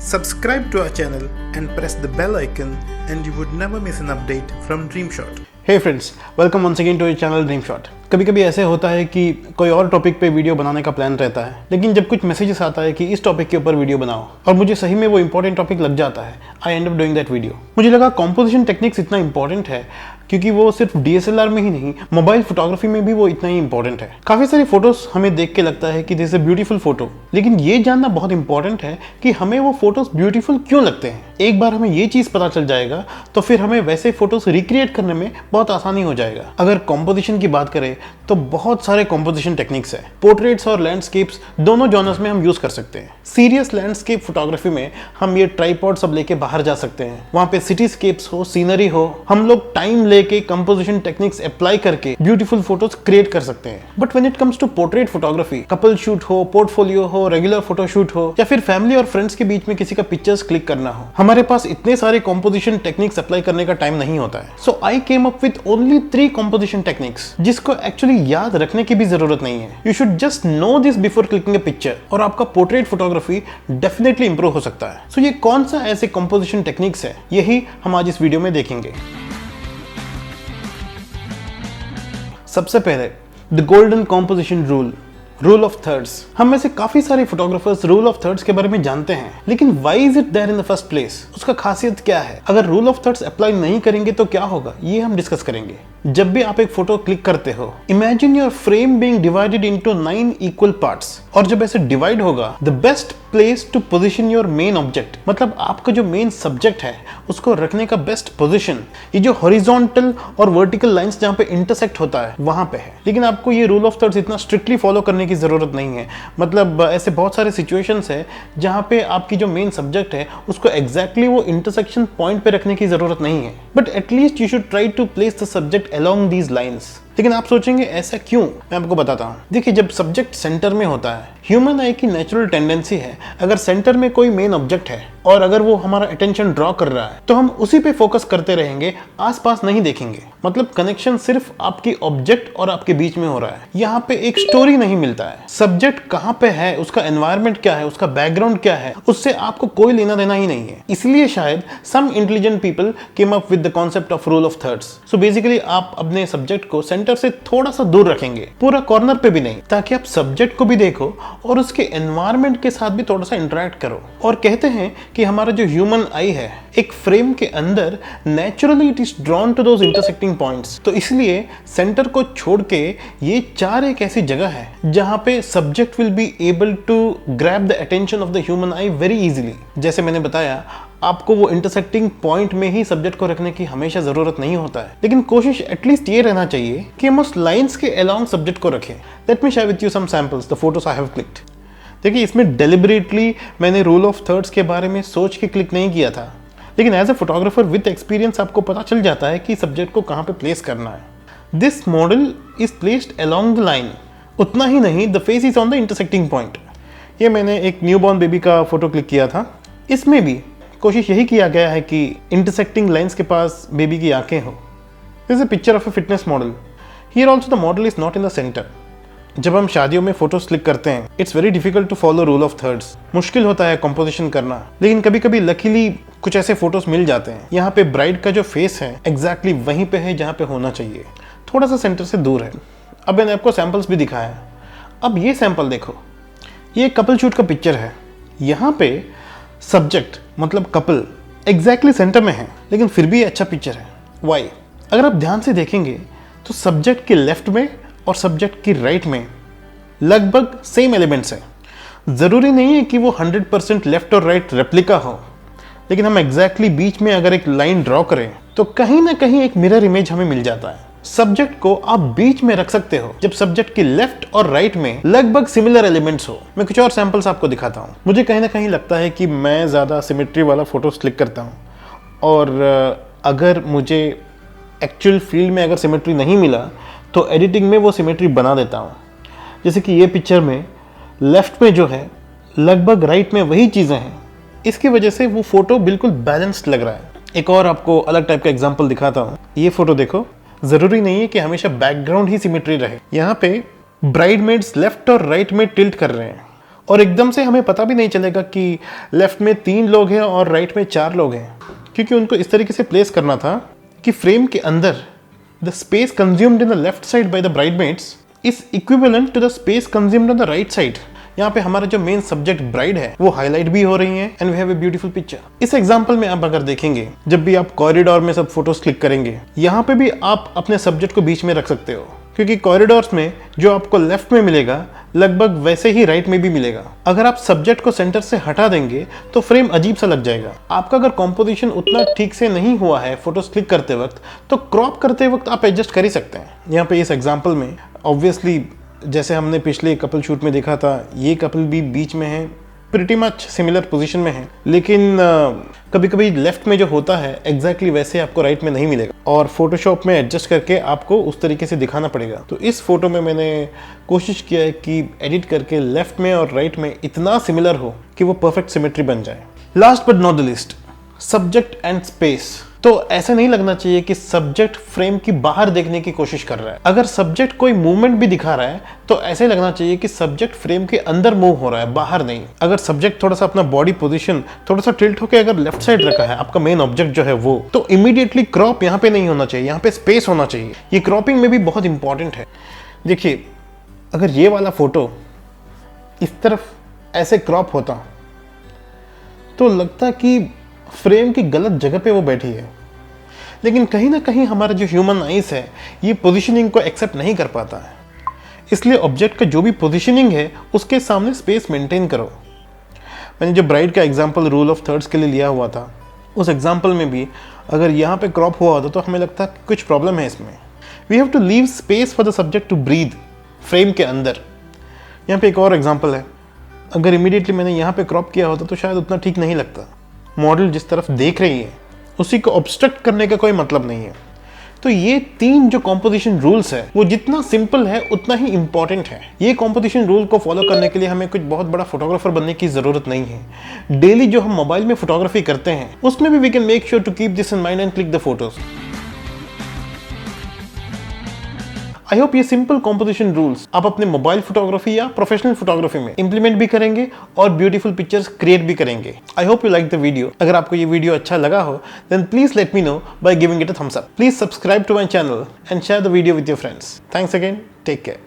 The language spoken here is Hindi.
Subscribe to our channel and press the bell icon and you would never miss an update from DreamShot. Hey friends, welcome once again to your channel DreamShot. कभी कभी ऐसे होता है कि कोई और टॉपिक पे वीडियो बनाने का प्लान रहता है, लेकिन जब कुछ मैसेजेस आता है कि इस टॉपिक के ऊपर वीडियो बनाओ और मुझे सही में वो इंपॉर्टेंट टॉपिक लग जाता है, I end up doing that video. मुझे लगा कॉम्पोजिशन टेक्निक्स इतना इंपॉर्टेंट है क्योंकि वो सिर्फ DSLR में ही नहीं, मोबाइल फोटोग्राफी में भी वो इतना ही इंपॉर्टेंट है। काफी सारी फोटोज हमें देख के लगता है कि this is a beautiful photo, लेकिन ये जानना बहुत इंपॉर्टेंट है कि हमें वो फोटोज ब्यूटीफुल क्यों लगते हैं। एक बार हमें ये चीज पता चल जाएगा तो फिर हमें वैसे फोटोज रिक्रिएट करने में बहुत आसानी हो जाएगा। अगर कॉम्पोजिशन की बात करें तो बहुत सारे कॉम्पोजिशन टेक्निक्स है। पोर्ट्रेट्स और लैंडस्केप्स दोनों जॉनर्स में हम यूज कर सकते हैं। सीरियस लैंडस्केप फोटोग्राफी में हम ये ट्राइपॉड सब लेके बाहर जा सकते हैं, वहां पे सिटीस्केप्स हो, सीनरी हो, हम लोग टाइम लेके कंपोजिशन टेक्निक्स अप्लाई करके ब्यूटीफुल फोटोज क्रिएट कर सकते हैं। But when it comes to portrait photography, couple shoot हो, पोर्टफोलियो हो, रेगुलर फोटोशूट हो या फिर फैमिली और फ्रेंड्स के बीच में किसी का पिक्चर्स क्लिक करना हो, हमारे पास इतने सारे कंपोजिशन टेक्निक्स अप्लाई करने का टाइम नहीं होता है। So I came up with only 3 composition techniques जिसको एक्चुअली याद रखने की भी जरूरत नहीं है। You should just know this before clicking a picture और आपका पोर्ट्रेट फोटोग्राफी डेफिनेटली इंप्रूव हो सकता है। सो ये कौन सा ऐसे कंपोजिशन टेक्निक्स है, यही हम आज इस वीडियो में देखेंगे। सबसे पहले the golden composition rule of thirds. हम में से काफी सारे फोटोग्राफर्स रूल ऑफ थर्ड्स के बारे में जानते हैं, लेकिन why is it there in the first place? उसका खासियत क्या है? अगर रूल ऑफ थर्ड्स अप्लाई नहीं करेंगे तो क्या होगा, ये हम डिस्कस करेंगे। जब भी आप एक फोटो क्लिक करते हो, imagine your frame being divided into 9 equal parts, और जब ऐसे डिवाइड होगा, the best place to position your main object, मतलब आपका जो मेन सब्जेक्ट है उसको रखने का बेस्ट पोजीशन, ये जो हॉरिजॉन्टल और वर्टिकल लाइंस जहां पे इंटरसेक्ट होता है वहां पे है। लेकिन आपको ये रूल ऑफ थर्ड्स इतना स्ट्रिक्टली फॉलो करने की जरूरत नहीं है। मतलब ऐसे बहुत सारे सिचुएशंस है जहां पे आपकी जो मेन सब्जेक्ट है उसको एग्जैक्टली वो इंटरसेक्शन पॉइंट पे रखने की जरूरत नहीं है, but at least you should try to place the subject along these lines। लेकिन आप सोचेंगे ऐसा क्यों? मैं आपको बताता हूं। देखिए, जब सब्जेक्ट सेंटर में होता है, ह्यूमन आई की नेचुरल टेंडेंसी है, अगर सेंटर में कोई मेन ऑब्जेक्ट है और अगर वो हमारा अटेंशन ड्रॉ कर रहा है तो हम उसी पे फोकस करते रहेंगे, आसपास नहीं देखेंगे। मतलब कनेक्शन सिर्फ आपकी ऑब्जेक्ट और आपके बीच में हो रहा है, यहाँ पे एक स्टोरी नहीं मिलता है। सब्जेक्ट कहाँ पे है, उसका एनवायरमेंट क्या है, उसका बैकग्राउंड क्या है, उससे आपको कोई लेना देना ही नहीं है। इसलिए शायद some intelligent people came up with the concept of rule of thirds. So basically आप अपने सब्जेक्ट को सेंटर से थोड़ा सा दूर रखेंगे, पूरा कॉर्नर पे भी नहीं, ताकि आप सब्जेक्ट को भी देखो और उसके एनवायरमेंट के साथ भी थोड़ा सा इंटरेक्ट करो। और कहते हैं कि हमारा जो ह्यूमन आई है, एक फ्रेम के अंदर naturally it is drawn to those intersecting points. तो इसलिए सेंटर को छोड़ के ये 4 एक ऐसी जगह है जहां पे subject will be able to grab the attention of the human eye very easily. जैसे मैंने बताया, आपको वो इंटरसेक्टिंग पॉइंट में ही सब्जेक्ट को रखने की हमेशा जरूरत नहीं होता है, लेकिन कोशिश एटलीस्ट ये रहना चाहिए कि हम उस लाइंस के अलोंग सब्जेक्ट को रखें। Let me share with you some samples, the photos I have clicked. देखिए, इसमें डेलिबरेटली मैंने रूल ऑफ थर्ड्स के बारे में सोच के क्लिक नहीं किया था, लेकिन as a photographer with experience आपको पता चल जाता है कि सब्जेक्ट को कहाँ पे प्लेस करना है। This model is placed along the line. उतना ही नहीं, the face is on the intersecting point. ये मैंने एक न्यूबॉर्न बेबी का फोटो क्लिक किया था। इसमें भी कोशिश यही किया गया है कि इंटरसेक्टिंग लाइंस के पास बेबी की आंखें हो। This is a picture of a fitness model. Here also the model is not in the centre. जब हम शादियों में फोटोज क्लिक करते हैं, it's very difficult to follow rule of thirds. मुश्किल होता है कंपोजिशन करना, लेकिन कभी कभी लकीली कुछ ऐसे फोटोज मिल जाते हैं। यहाँ पे ब्राइड का जो फेस है एग्जैक्टली वहीं पे है जहाँ पे होना चाहिए, थोड़ा सा सेंटर से दूर है। अब मैंने आपको सैंपल्स भी दिखाया। अब ये सैंपल देखो, ये कपल शूट का पिक्चर है। यहाँ पे सब्जेक्ट मतलब कपल एग्जैक्टली सेंटर में है, लेकिन फिर भी अच्छा पिक्चर है। वाई? अगर आप ध्यान से देखेंगे तो सब्जेक्ट के लेफ्ट में और सब्जेक्ट की राइट में लगभग सेम एलिमेंट्स हैं। जरूरी नहीं है कि वो 100% लेफ्ट और राइट रेप्लिका हो, लेकिन हम एग्जैक्टली बीच में अगर एक लाइन ड्रॉ करें तो कहीं ना कहीं एक मिरर इमेज हमें मिल जाता है। सब्जेक्ट को आप बीच में रख सकते हो जब सब्जेक्ट की लेफ्ट और राइट में लगभग सिमिलर एलिमेंट्स हो। मैं कुछ और सैंपल्स आपको दिखाता हूँ। मुझे कहीं ना कहीं लगता है कि मैं ज़्यादा सिमेट्री वाला फोटोज क्लिक करता हूँ, और अगर मुझे एक्चुअल फील्ड में अगर सिमेट्री नहीं मिला तो एडिटिंग में वो सिमेट्री बना देता हूँ। जैसे कि ये पिक्चर में लेफ्ट में जो है लगभग राइट में वही चीज़ें हैं, इसकी वजह से वो फोटो बिल्कुल बैलेंस्ड लग रहा है। एक और आपको अलग टाइप का एग्जांपल दिखाता हूँ। ये फोटो देखो, जरूरी नहीं है कि हमेशा बैकग्राउंड ही सिमेट्री रहे। यहाँ पे ब्राइडमेड्स लेफ्ट और राइट में टिल्ट कर रहे हैं, और एकदम से हमें पता भी नहीं चलेगा कि लेफ्ट में 3 लोग हैं और राइट में 4 लोग हैं, क्योंकि उनको इस तरीके से प्लेस करना था कि फ्रेम के अंदर the space consumed in the left side by the bridesmaids is equivalent to the space consumed on the right side. यहाँ पे हमारा जो मेन सब्जेक्ट ब्राइड है वो हाईलाइट भी हो रही है and we have a beautiful picture. इस एग्जांपल में आप अगर देखेंगे, जब भी आप कॉरिडोर में सब फोटोज क्लिक करेंगे, यहाँ पे भी आप अपने सब्जेक्ट को बीच में रख सकते हो, क्योंकि कॉरिडोर्स में जो आपको लेफ्ट में मिलेगा लगभग वैसे ही राइट में भी मिलेगा। अगर आप सब्जेक्ट को सेंटर से हटा देंगे तो फ्रेम अजीब सा लग जाएगा। आपका अगर कॉम्पोजिशन उतना ठीक से नहीं हुआ है फोटोज क्लिक करते वक्त, तो क्रॉप करते वक्त आप एडजस्ट कर ही सकते हैं। यहाँ पे इस एग्जाम्पल में ऑब्वियसली जैसे हमने पिछले कपल शूट में देखा था, ये कपल भी बीच में है, प्रिटी मच सिमिलर पोजीशन में है, लेकिन कभी कभी लेफ्ट में जो होता है एग्जैक्टली वैसे आपको राइट में नहीं मिलेगा और फोटोशॉप में एडजस्ट करके आपको उस तरीके से दिखाना पड़ेगा। तो इस फोटो में मैंने कोशिश किया है कि एडिट करके लेफ्ट में और राइट में इतना सिमिलर हो कि वो परफेक्ट सिमेट्री बन जाए। Last but not the list, subject and space. तो ऐसा नहीं लगना चाहिए कि सब्जेक्ट फ्रेम की बाहर देखने की कोशिश कर रहा है। अगर सब्जेक्ट कोई मूवमेंट भी दिखा रहा है तो ऐसे लगना चाहिए कि सब्जेक्ट फ्रेम के अंदर मूव हो रहा है, बाहर नहीं। अगर सब्जेक्ट थोड़ा सा अपना बॉडी पोजीशन थोड़ा सा टिल्ट होकर अगर लेफ्ट साइड रखा है, आपका मेन ऑब्जेक्ट जो है वो, तो इमीडिएटली क्रॉप यहाँ पे नहीं होना चाहिए, यहाँ पे स्पेस होना चाहिए। ये क्रॉपिंग में भी बहुत इंपॉर्टेंट है। देखिए, अगर ये वाला फोटो इस तरफ ऐसे क्रॉप होता तो लगता कि फ्रेम की गलत जगह पे वो बैठी है, लेकिन कहीं ना कहीं हमारा जो ह्यूमन आइज है ये पोजीशनिंग को एक्सेप्ट नहीं कर पाता है। इसलिए ऑब्जेक्ट का जो भी पोजीशनिंग है उसके सामने स्पेस मेंटेन करो। मैंने जो ब्राइड का एग्जांपल रूल ऑफ थर्ड्स के लिए लिया हुआ था, उस एग्जांपल में भी अगर यहाँ पे क्रॉप हुआ होता तो हमें लगता कि कुछ प्रॉब्लम है इसमें। We have to leave space for the subject to breathe frame के अंदर। यहाँ पे एक और एग्जाम्पल है, अगर इमीडिएटली मैंने यहाँ पे क्रॉप किया होता तो शायद उतना ठीक नहीं लगता। मॉडल जिस तरफ देख रही है उसी को ऑब्स्ट्रक्ट करने का कोई मतलब नहीं है। तो ये 3 जो कॉम्पोजिशन रूल्स है वो जितना सिंपल है उतना ही इंपॉर्टेंट है। ये कॉम्पोजिशन रूल को फॉलो करने के लिए हमें कुछ बहुत बड़ा फोटोग्राफर बनने की जरूरत नहीं है। डेली जो हम मोबाइल में फोटोग्राफी करते हैं उसमें भी we can make sure to keep this in mind and click the photos. I hope ये सिंपल कॉम्पोजिशन रूल्स आप अपने मोबाइल फोटोग्राफी या प्रोफेशनल फोटोग्राफी में इंप्लीमेंट भी करेंगे और ब्यूटीफुल पिक्चर्स क्रिएट भी करेंगे। I hope you like the video. अगर आपको ये वीडियो अच्छा लगा हो then please let me know by giving it a thumbs up. Please subscribe to my channel and share the video with your friends. Thanks again, take care.